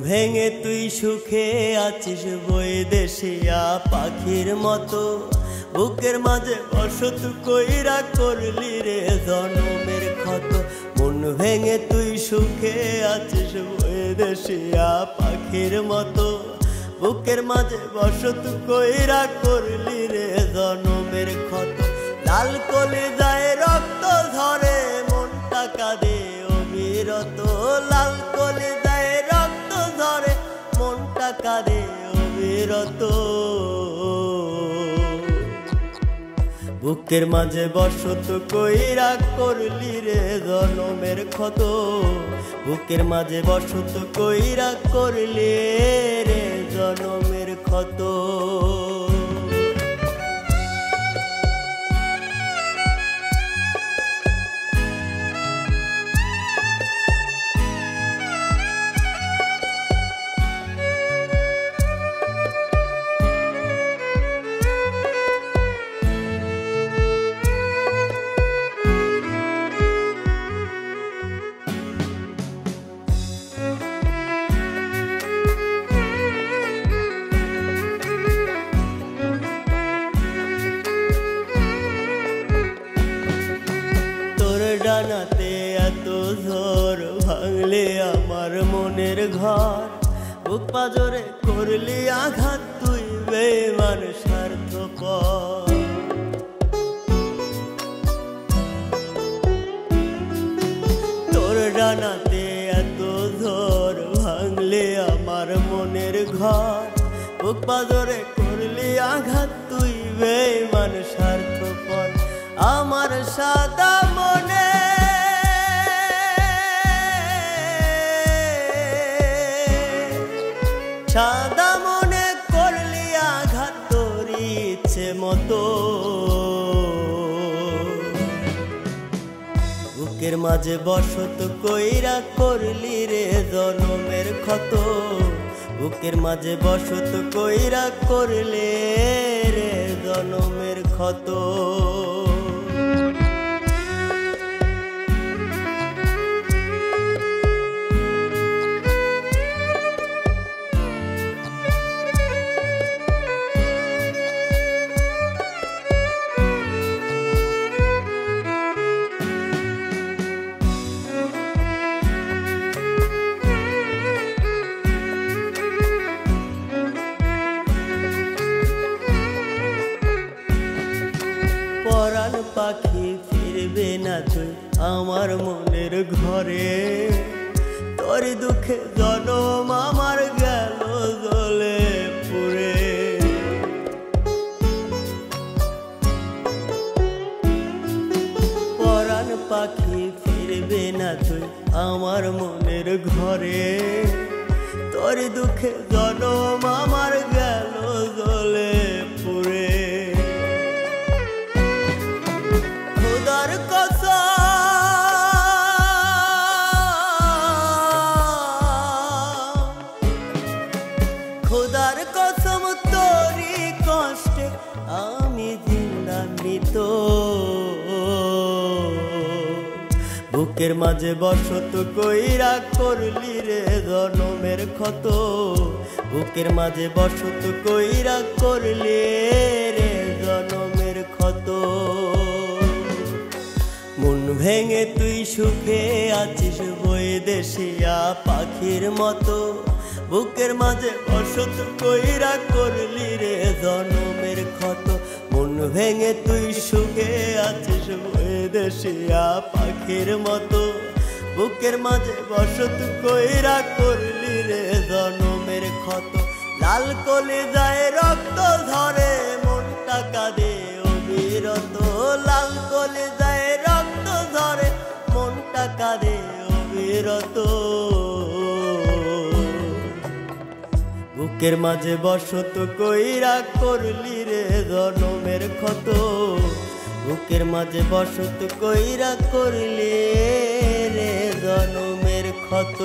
ভেঙে তুই সুখে আছিস বৈদেশিয়া পাখির মতো, বুকের মাঝে বসত কইরা করলি রে জনমের ক্ষত। মন ভেঙে তুই সুখে আছিস বৈদেশিয়া পাখির মতো, বুকের মাঝে বসত কইরা করলি রে জনমের ক্ষত। লাল কলিজায় রক্ত ঝরে মনটা কাঁদে অবিরত, লাল কলিজায় রক্ত ঝরে মনটা কাঁদে অবিরত। বুকের মাঝে বসত কইরা করলি রে জনমের ক্ষত, বুকের মাঝে বসত কইরা করলি রে জনমের ক্ষত। ডানাতে এত ঝড় ভাঙলে আমার মনের ঘর, বুক পাজরে করলি আঘাত তুই বেঈমান স্বার্থপর। তোর ডানাতে এত ঝড় ভাঙলে আমার মনের ঘর, বুক পাজরে করলি আঘাত তুই বেঈমান স্বার্থপর। আমার সাদা মনে সাদা মনে করলি আঘাত তোর ইচ্ছে মতো, বুকের মাঝে বসত কইরা করলি রে জনমের ক্ষত, বুকের মাঝে বসত কইরা করলে রে জনমের ক্ষত। পরাণ পাখি ফিরবে না তুই আমার মনের ঘরে, তোর দুঃখে জনম আমার গেল জ্বলে পুড়ে। পরাণ পাখি ফিরবে না তুই আমার মনের ঘরে, তোর দুঃখে জনম আমার গেল জ্বলে পুড়ে। খোদার কসম খোদার কসম তোরই কষ্টে আমি জিন্দা মৃত, বুকের মাঝে বসত কইরা করলি রে জনমের ক্ষত, বুকের মাঝে বসত কইরা করলি রে জনমের ক্ষত। মন ভেঙে তুই সুখে আছিস বৈদেশিয়া পাখির মতো, বুকের মাঝে বসত কইরা করলি রে জনমের ক্ষত। মন ভেঙে তুই সুখে আছিস বৈদেশিয়া পাখির মতো, বুকের মাঝে বসত কইরা করলি রে জনমের ক্ষত। লাল কলিজায় রক্ত ঝরে মনটা কাঁদে অবিরত, লাল কলিজায় রক্ত ঝরে মনটা কাঁদে অবিরত। বুকের মাঝে বসত কইরা করলি রে জনমের ক্ষত, বুকের মাঝে বসত কইরা করলে রে জনমের ক্ষত।